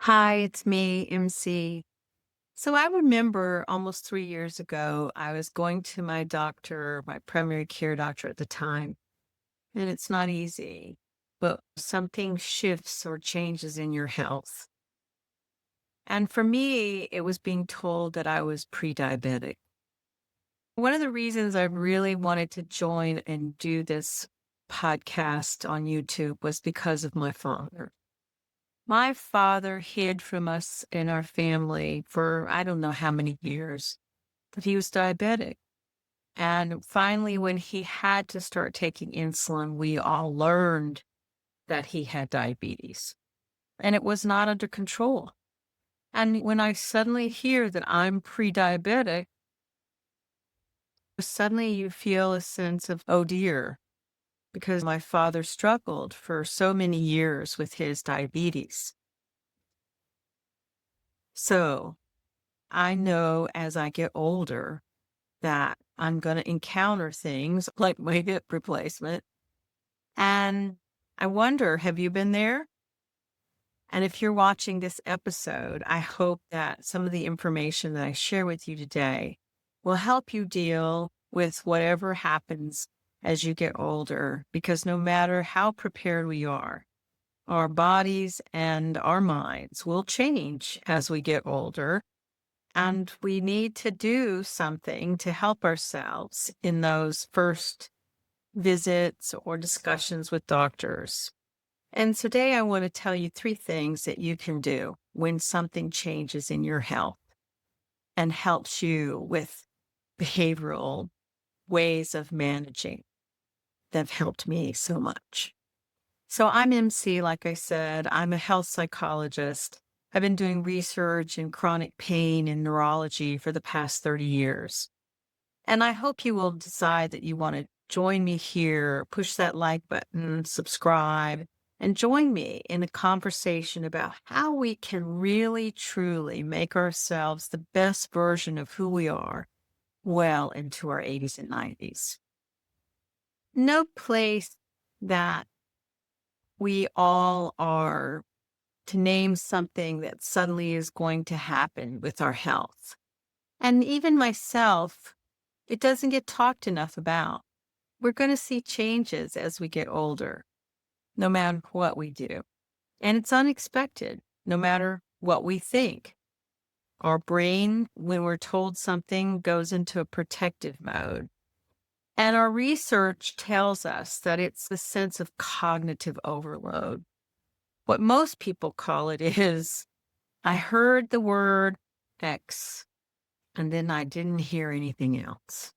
Hi, it's me, MC. So I remember almost 3 years ago, I was going to my doctor, my primary care doctor at the time, and it's not easy, but something shifts or changes in your health. And for me, it was being told that I was pre-diabetic. One of the reasons I really wanted to join and do this podcast on YouTube was because of my father. My father hid from us in our family for I don't know how many years, but he was diabetic. And finally, when he had to start taking insulin, we all learned that he had diabetes and it was not under control. And when I suddenly hear that I'm pre diabetic, suddenly you feel a sense of, oh dear, because my father struggled for so many years with his diabetes. So I know as I get older, that I'm going to encounter things like my hip replacement. And I wonder, have you been there? And if you're watching this episode, I hope that some of the information that I share with you today will help you deal with whatever happens as you get older, because no matter how prepared we are, our bodies and our minds will change as we get older. And we need to do something to help ourselves in those first visits or discussions with doctors. And today I want to tell you three things that you can do when something changes in your health and helps you with behavioral ways of managing that have helped me so much. So I'm MC, like I said, I'm a health psychologist. I've been doing research in chronic pain and neurology for the past 30 years. And I hope you will decide that you want to join me here, push that like button, subscribe, and join me in a conversation about how we can really, truly make ourselves the best version of who we are well into our 80s and 90s. No place that we all are to name something that suddenly is going to happen with our health. And even myself, it doesn't get talked enough about. We're going to see changes as we get older, no matter what we do. And it's unexpected, no matter what we think. Our brain, when we're told something, goes into a protective mode. And our research tells us that it's the sense of cognitive overload. What most people call it is, I heard the word X, and then I didn't hear anything else.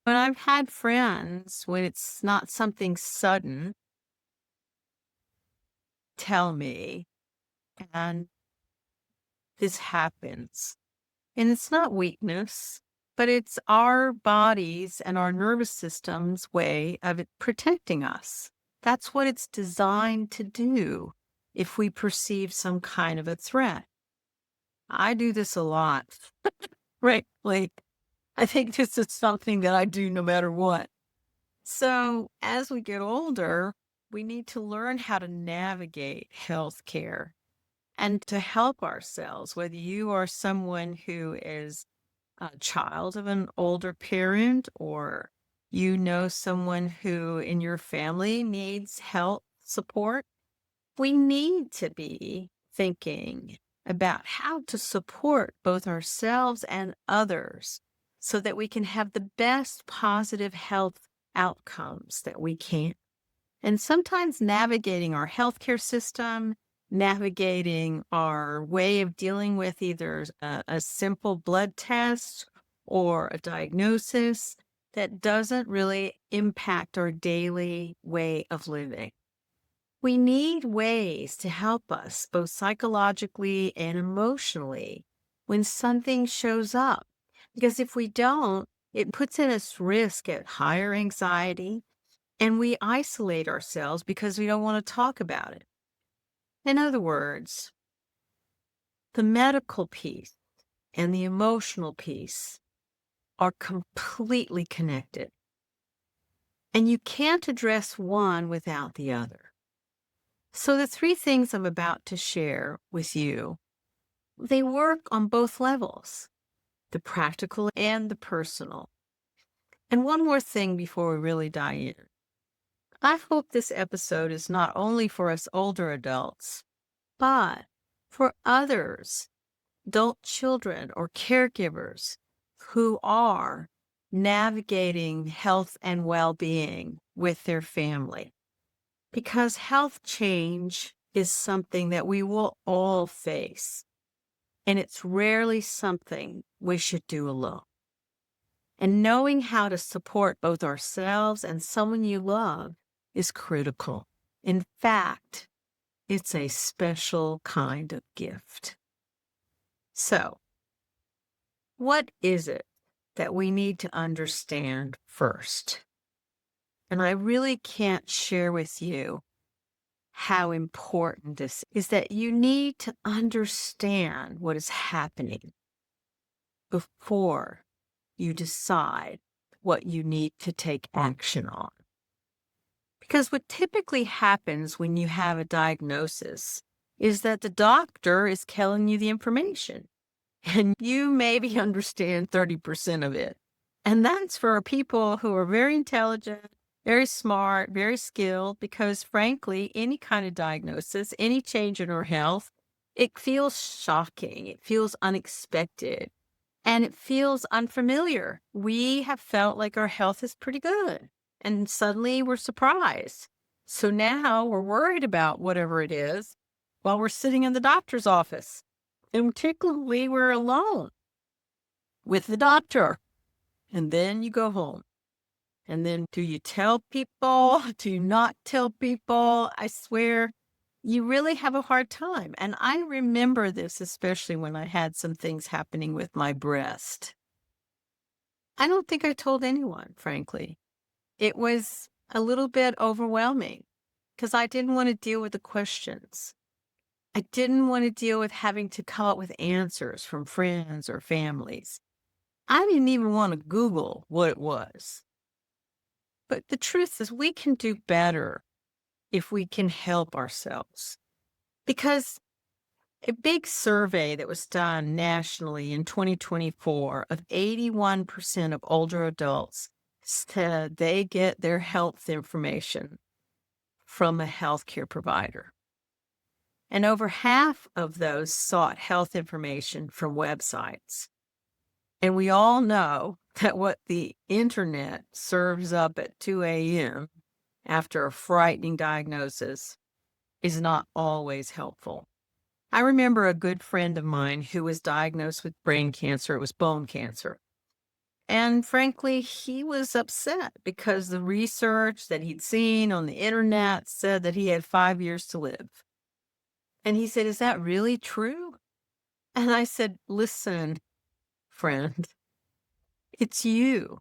But I've had friends, when it's not something sudden, tell me, and this happens. And it's not weakness, but it's our bodies and our nervous system's way of it protecting us. That's what it's designed to do if we perceive some kind of a threat. I do this a lot, right? Like, I think this is something that I do no matter what. So as we get older, we need to learn how to navigate healthcare and to help ourselves, whether you are someone who is a child of an older parent or you know someone who in your family needs health support. We need to be thinking about how to support both ourselves and others so that we can have the best positive health outcomes that we can. And sometimes navigating our healthcare system, navigating our way of dealing with either a simple blood test or a diagnosis that doesn't really impact our daily way of living. We need ways to help us both psychologically and emotionally when something shows up. Because if we don't, it puts in us risk at higher anxiety and we isolate ourselves because we don't want to talk about it. In other words, the medical piece and the emotional piece are completely connected. And you can't address one without the other. So the three things I'm about to share with you, they work on both levels, the practical and the personal. And one more thing before we really dive in. I hope this episode is not only for us older adults, but for others, adult children or caregivers who are navigating health and well-being with their family. Because health change is something that we will all face, and it's rarely something we should do alone. And knowing how to support both ourselves and someone you love is critical. In fact, it's a special kind of gift. So, what is it that we need to understand first? And I really can't share with you how important this is, that you need to understand what is happening before you decide what you need to take action on. Because what typically happens when you have a diagnosis is that the doctor is telling you the information and you maybe understand 30% of it. And that's for people who are very intelligent, very smart, very skilled, because frankly, any kind of diagnosis, any change in our health, it feels shocking. It feels unexpected and it feels unfamiliar. We have felt like our health is pretty good and suddenly we're surprised. So now we're worried about whatever it is while we're sitting in the doctor's office. And particularly we're alone with the doctor. And then you go home. And then do you tell people? Do you not tell people? I swear you really have a hard time. And I remember this, especially when I had some things happening with my breast. I don't think I told anyone, frankly. It was a little bit overwhelming because I didn't want to deal with the questions. I didn't want to deal with having to come up with answers from friends or families. I didn't even want to Google what it was. But the truth is, we can do better if we can help ourselves. Because a big survey that was done nationally in 2024 of 81% of older adults said they get their health information from a healthcare provider. And over half of those sought health information from websites. And we all know that what the internet serves up at 2 a.m. after a frightening diagnosis is not always helpful. I remember a good friend of mine who was diagnosed with brain cancer. It was bone cancer. And frankly, he was upset because the research that he'd seen on the internet said that he had 5 years to live. And he said, "Is that really true?" And I said, "Listen, friend, it's you.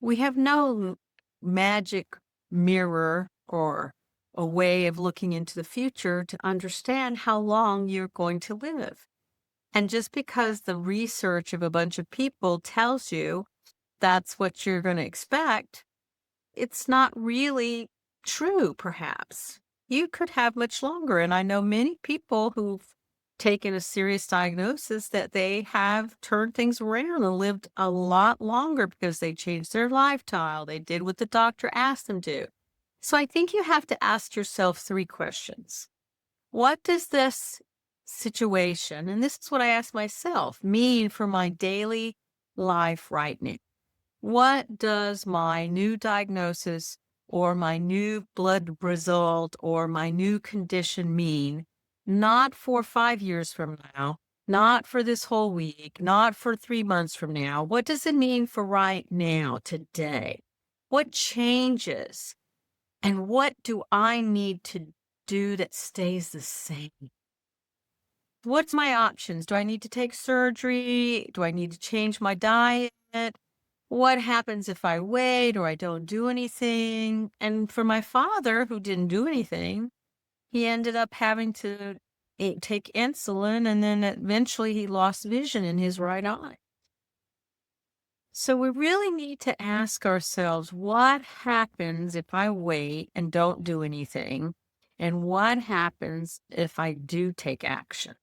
We have no magic mirror or a way of looking into the future to understand how long you're going to live. And just because the research of a bunch of people tells you that's what you're going to expect, it's not really true, perhaps. You could have much longer. And I know many people who've taken a serious diagnosis that they have turned things around and lived a lot longer because they changed their lifestyle. They did what the doctor asked them to. So I think you have to ask yourself three questions. What does this situation, and this is what I ask myself, mean for my daily life right now? What does my new diagnosis or my new blood result or my new condition mean? Not for 5 years from now, not for this whole week, not for 3 months from now. What does it mean for right now, today? What changes? And what do I need to do that stays the same? What's my options? Do I need to take surgery? Do I need to change my diet? What happens if I wait or I don't do anything? And for my father, who didn't do anything, he ended up having to take insulin, and then eventually he lost vision in his right eye. So we really need to ask ourselves, what happens if I wait and don't do anything? And what happens if I do take action?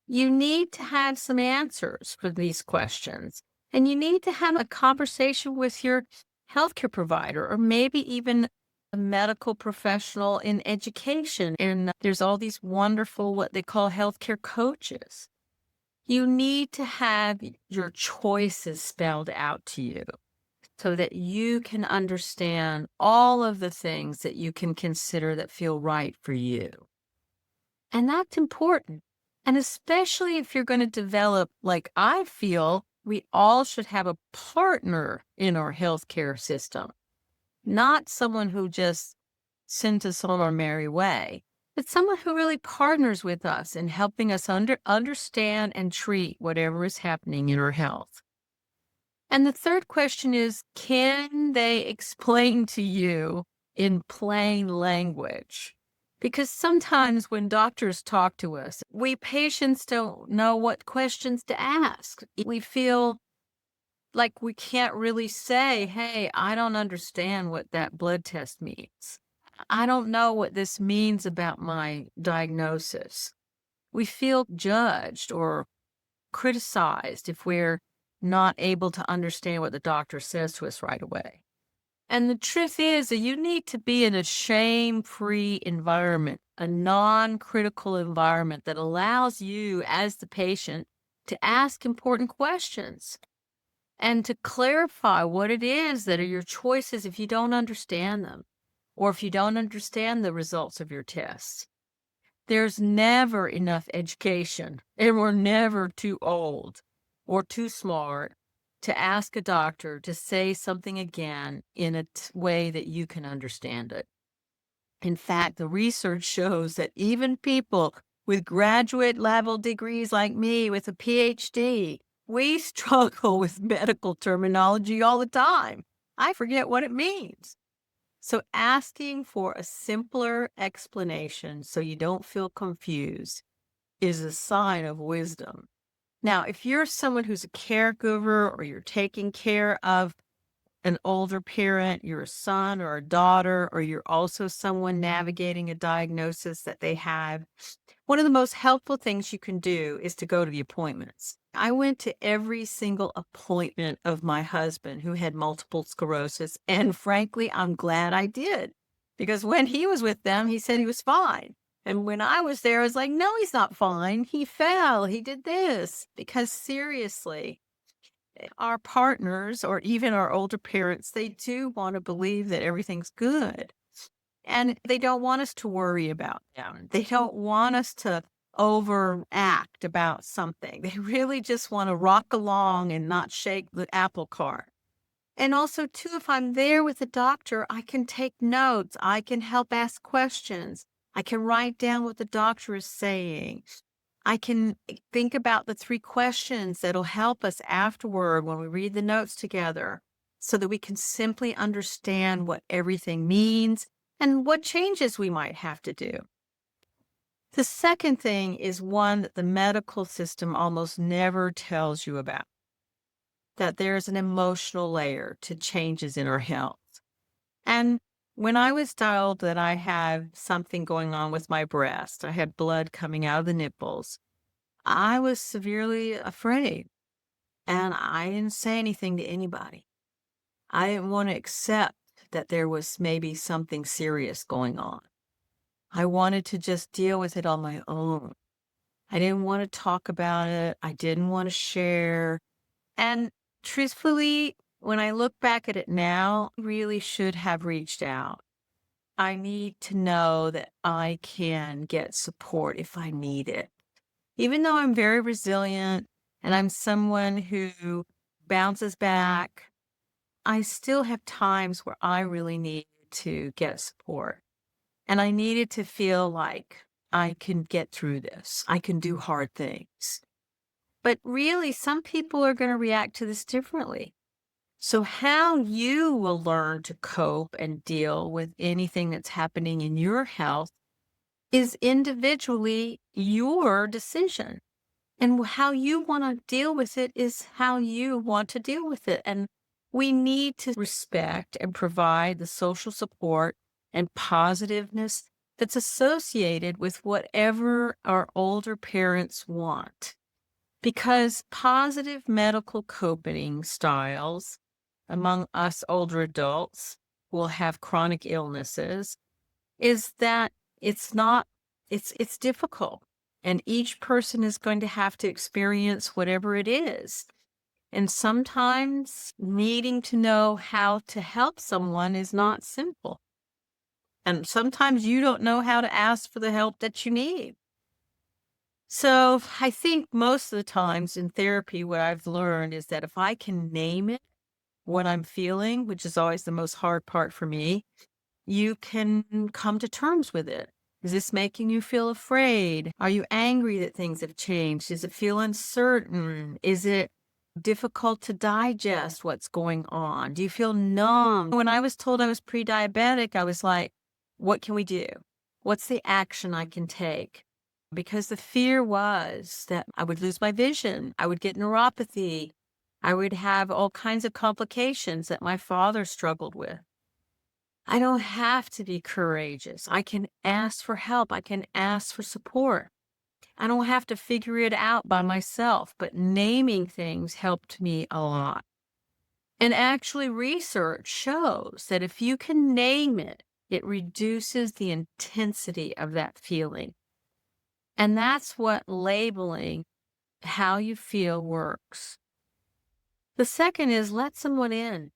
You need to have some answers for these questions. And you need to have a conversation with your healthcare provider or maybe even a medical professional in education. And there's all these wonderful, what they call healthcare coaches. You need to have your choices spelled out to you so that you can understand all of the things that you can consider that feel right for you. And that's important. And especially if you're going to develop, like I feel, we all should have a partner in our healthcare system, not someone who just sends us on our merry way, but someone who really partners with us in helping us understand and treat whatever is happening in our health. And the third question is, can they explain to you in plain language? Because sometimes when doctors talk to us, we patients don't know what questions to ask. We feel like we can't really say, hey, I don't understand what that blood test means. I don't know what this means about my diagnosis. We feel judged or criticized if we're not able to understand what the doctor says to us right away. And the truth is that you need to be in a shame-free environment, a non-critical environment that allows you as the patient to ask important questions and to clarify what it is that are your choices if you don't understand them or if you don't understand the results of your tests. There's never enough education, and we're never too old or too smart to ask a doctor to say something again in a way that you can understand it. In fact, the research shows that even people with graduate level degrees like me with a PhD, we struggle with medical terminology all the time. I forget what it means. So asking for a simpler explanation so you don't feel confused is a sign of wisdom. Now, if you're someone who's a caregiver or you're taking care of an older parent, you're a son or a daughter, or you're also someone navigating a diagnosis that they have, one of the most helpful things you can do is to go to the appointments. I went to every single appointment of my husband who had multiple sclerosis, and frankly, I'm glad I did because when he was with them, he said he was fine. And when I was there, I was like, no, he's not fine. He fell. He did this. Because seriously, our partners or even our older parents, they do want to believe that everything's good. And they don't want us to worry about them. They don't want us to overact about something. They really just want to rock along and not shake the apple cart. And also, too, if I'm there with a doctor, I can take notes. I can help ask questions. I can write down what the doctor is saying. I can think about the 3 questions that'll help us afterward when we read the notes together so that we can simply understand what everything means and what changes we might have to do. The second thing is one that the medical system almost never tells you about, that there's an emotional layer to changes in our health. And when I was told that I had something going on with my breast, I had blood coming out of the nipples, I was severely afraid, and I didn't say anything to anybody. I didn't want to accept that there was maybe something serious going on. I wanted to just deal with it on my own. I didn't want to talk about it. I didn't want to share. And truthfully, when I look back at it now, I really should have reached out. I need to know that I can get support if I need it. Even though I'm very resilient and I'm someone who bounces back, I still have times where I really need to get support. And I needed to feel like I can get through this. I can do hard things. But really, some people are going to react to this differently. So, how you will learn to cope and deal with anything that's happening in your health is individually your decision. And how you want to deal with it is how you want to deal with it. And we need to respect and provide the social support and positiveness that's associated with whatever our older parents want. Because positive medical coping styles among us older adults who will have chronic illnesses is that it's not it's difficult, and each person is going to have to experience whatever it is. And sometimes needing to know how to help someone is not simple. And sometimes you don't know how to ask for the help that you need. So I think most of the times in therapy, what I've learned is that if I can name it, what I'm feeling, which is always the most hard part for me, you can come to terms with it. Is this making you feel afraid? Are you angry that things have changed? Does it feel uncertain? Is it difficult to digest what's going on? Do you feel numb? When I was told I was pre-diabetic, I was like, what can we do? What's the action I can take? Because the fear was that I would lose my vision, I would get neuropathy, I would have all kinds of complications that my father struggled with. I don't have to be courageous. I can ask for help. I can ask for support. I don't have to figure it out by myself, but naming things helped me a lot. And actually, research shows that if you can name it, it reduces the intensity of that feeling. And that's what labeling how you feel works. The second is let someone in.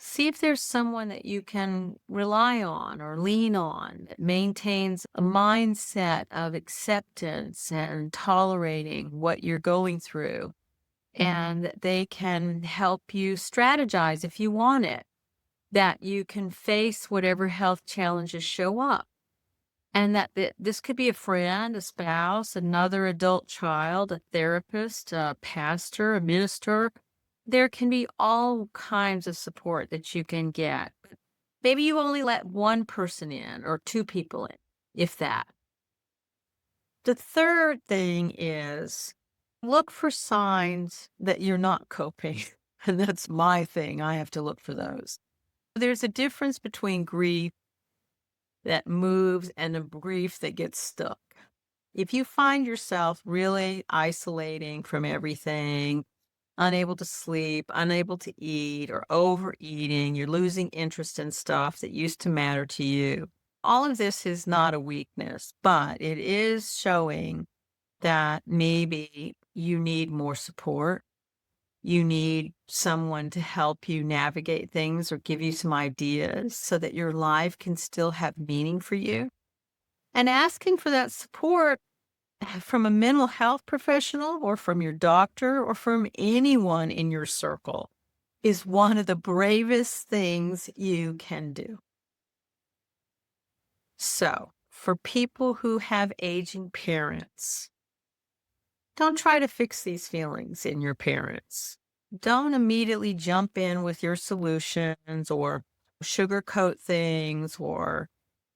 See if there's someone that you can rely on or lean on that maintains a mindset of acceptance and tolerating what you're going through, and that they can help you strategize if you want it, that you can face whatever health challenges show up. And that this could be a friend, a spouse, another adult child, a therapist, a pastor, a minister. There can be all kinds of support that you can get. Maybe you only let one person in or two people in, if that. The third thing is look for signs that you're not coping. And that's my thing. I have to look for those. There's a difference between grief that moves and a grief that gets stuck. If you find yourself really isolating from everything, unable to sleep, unable to eat, or overeating, you're losing interest in stuff that used to matter to you. All of this is not a weakness, but it is showing that maybe you need more support. You need someone to help you navigate things or give you some ideas so that your life can still have meaning for you. And asking for that support from a mental health professional or from your doctor or from anyone in your circle is one of the bravest things you can do. So, for people who have aging parents, don't try to fix these feelings in your parents. Don't immediately jump in with your solutions or sugarcoat things, or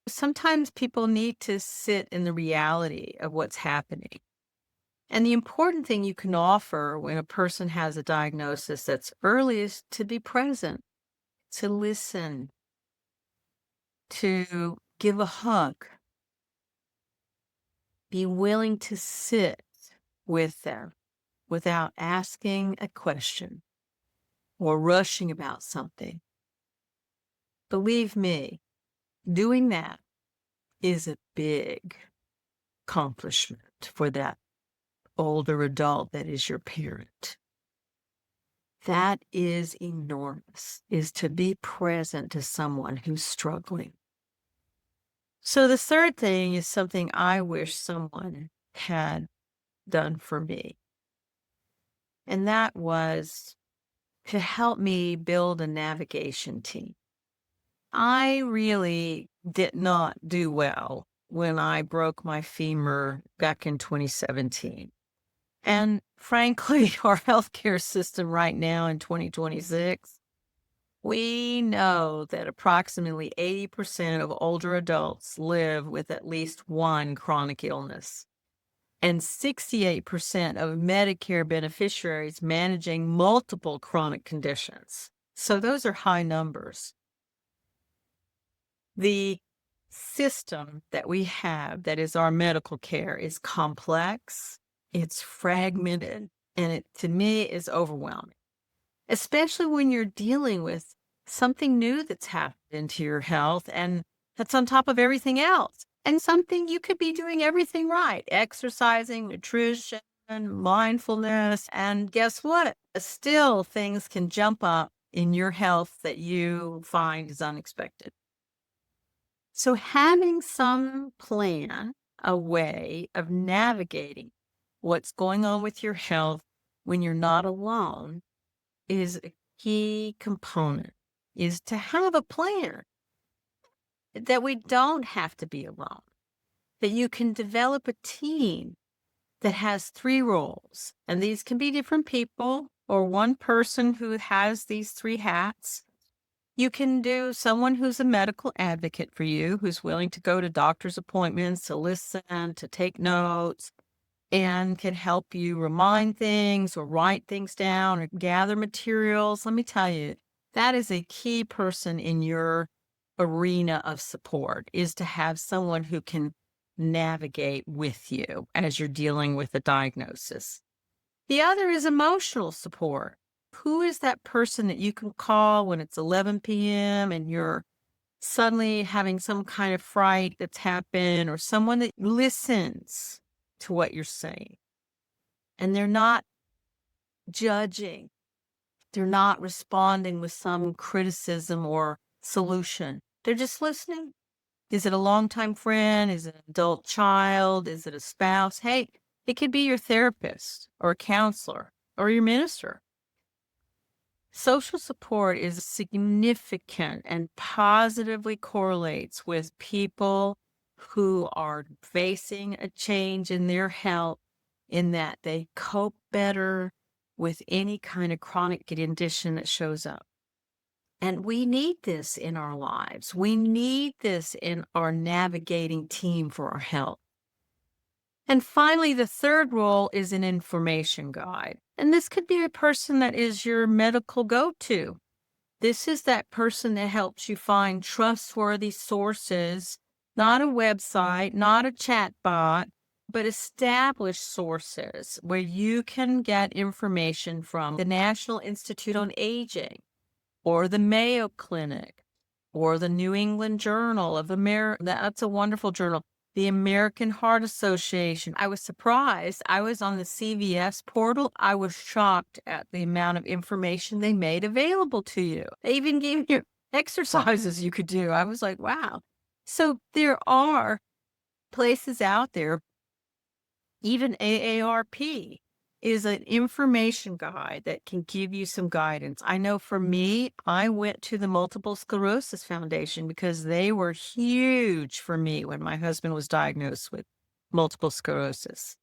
sometimes people need to sit in the reality of what's happening. And the important thing you can offer when a person has a diagnosis that's early is to be present, to listen, to give a hug, be willing to sit with them without asking a question or rushing about something. Believe me, doing that is a big accomplishment for that older adult that is your parent. That is enormous, is to be present to someone who's struggling. So the third thing is something I wish someone had done for me. And that was to help me build a navigation team. I really did not do well when I broke my femur back in 2017. And frankly, our healthcare system right now in 2026, we know that approximately 80% of older adults live with at least one chronic illness, and 68% of Medicare beneficiaries managing multiple chronic conditions. So those are high numbers. The system that we have that is our medical care is complex, it's fragmented, and it to me is overwhelming, especially when you're dealing with something new that's happened into your health and that's on top of everything else. And something you could be doing everything right, exercising, nutrition, mindfulness. And guess what? Still, things can jump up in your health that you find is unexpected. So, having some plan, a way of navigating what's going on with your health when you're not alone is a key component, is to have a plan that we don't have to be alone, that you can develop a team that has three roles. And these can be different people or one person who has these three hats. You can do someone who's a medical advocate for you, who's willing to go to doctor's appointments, to listen, to take notes, and can help you remind things or write things down or gather materials. Let me tell you, that is a key person in your arena of support, is to have someone who can navigate with you as you're dealing with a diagnosis. The other is emotional support. Who is that person that you can call when it's 11 p.m. and you're suddenly having some kind of fright that's happened, or someone that listens to what you're saying and they're not judging, they're not responding with some criticism or solution. They're just listening. Is it a longtime friend? Is it an adult child? Is it a spouse? Hey, it could be your therapist or a counselor or your minister. Social support is significant and positively correlates with people who are facing a change in their health, in that they cope better with any kind of chronic condition that shows up. And we need this in our lives. We need this in our navigating team for our health. And finally, the third role is an information guide. And this could be a person that is your medical go-to. This is that person that helps you find trustworthy sources, not a website, not a chat bot, but established sources where you can get information from the National Institute on Aging or the Mayo Clinic or the New England Journal of America. That's a wonderful journal. The American Heart Association. I was surprised. I was on the CVS portal. I was shocked at the amount of information they made available to you. They even gave you exercises you could do. I was like, wow. So there are places out there, even AARP is an information guide that can give you some guidance. I know for me, I went to the Multiple Sclerosis Foundation because they were huge for me when my husband was diagnosed with multiple sclerosis.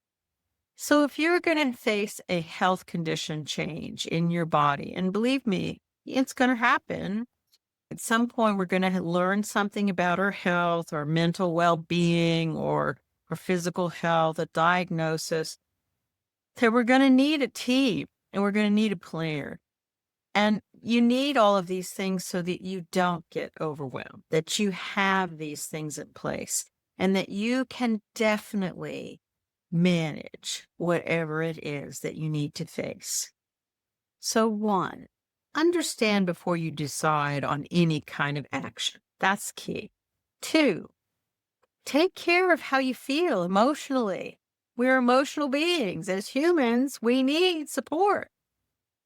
So if you're going to face a health condition change in your body, and believe me, it's going to happen. At some point, we're going to learn something about our health, our mental well-being, or our physical health, a diagnosis. So we're going to need a team and we're going to need a player. And you need all of these things so that you don't get overwhelmed, that you have these things in place, and that you can definitely manage whatever it is that you need to face. So one, understand before you decide on any kind of action. That's key. Two, take care of how you feel emotionally. We're emotional beings. As humans, we need support,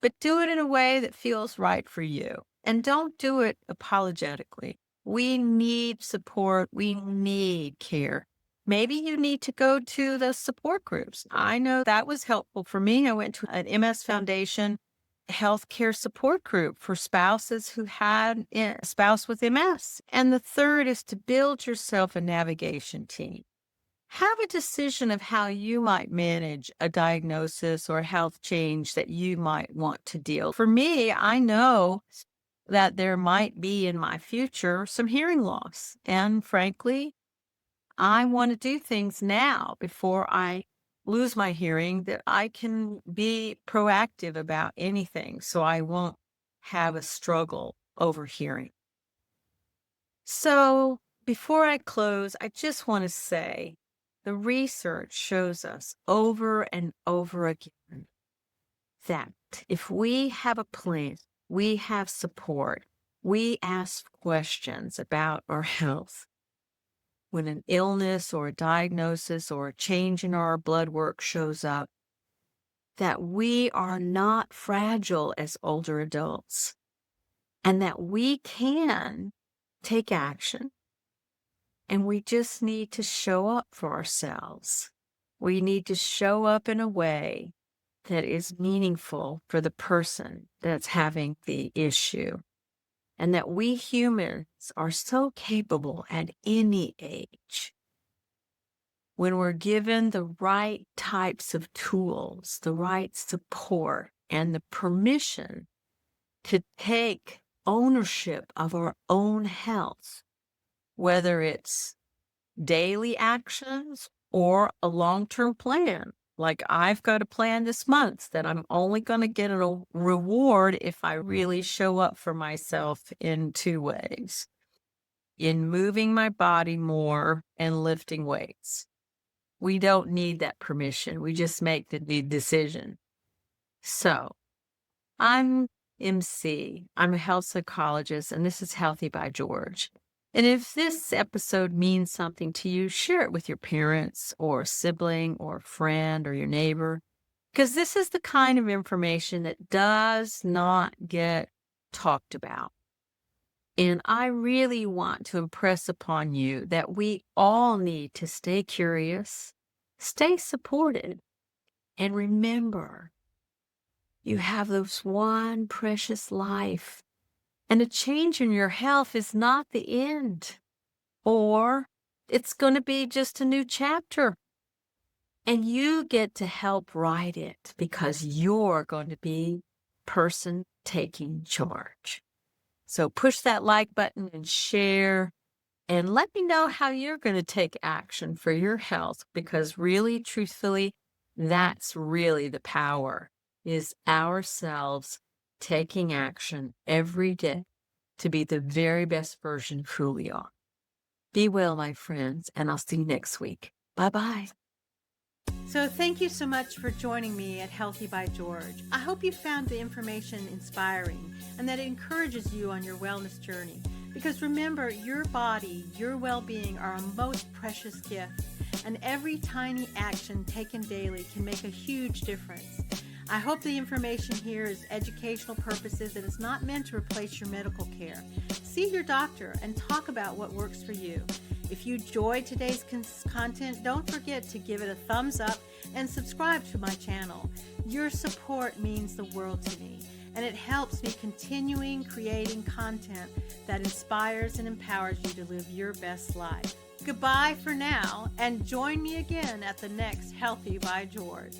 but do it in a way that feels right for you. And don't do it apologetically. We need support. We need care. Maybe you need to go to the support groups. I know that was helpful for me. I went to an MS Foundation healthcare support group for spouses who had a spouse with MS. And the third is to build yourself a navigation team. Have a decision of how you might manage a diagnosis or a health change that you might want to deal. For me, I know that there might be in my future some hearing loss. And frankly, I want to do things now before I lose my hearing that I can be proactive about anything so I won't have a struggle over hearing. So Before I close, I just want to say the research shows us over and over again that if we have a plan, we have support, we ask questions about our health, when an illness or a diagnosis or a change in our blood work shows up, that we are not fragile as older adults and that we can take action, and we just need to show up for ourselves. We need to show up in a way that is meaningful for the person that's having the issue, and that we humans are so capable at any age. When we're given the right types of tools, the right support, and the permission to take ownership of our own health, whether it's daily actions or a long-term plan. Like I've got a plan this month that I'm only going to get a reward if I really show up for myself in two ways: in moving my body more and lifting weights. We don't need that permission. We just make the decision. So I'm MC. I'm a health psychologist, and this is Healthy by George. And if this episode means something to you, share it with your parents or sibling or friend or your neighbor, because this is the kind of information that does not get talked about. And I really want to impress upon you that we all need to stay curious, stay supported, and remember, you have this one precious life, and a change in your health is not the end, or it's going to be just a new chapter. And you get to help write it because you're going to be the person taking charge. So push that like button and share, and let me know how you're going to take action for your health, because really, truthfully, that's really the power, is ourselves taking action every day to be the very best version of who we are. Be well, my friends, and I'll see you next week. Bye-bye. So thank you so much for joining me at Healthy by George. I hope you found the information inspiring and that it encourages you on your wellness journey. Because remember, your body, your well-being are a most precious gift, and every tiny action taken daily can make a huge difference. I hope the information here is educational purposes and is not meant to replace your medical care. See your doctor and talk about what works for you. If you enjoyed today's content, don't forget to give it a thumbs up and subscribe to my channel. Your support means the world to me, and it helps me continuing creating content that inspires and empowers you to live your best life. Goodbye for now, and join me again at the next Healthy by George.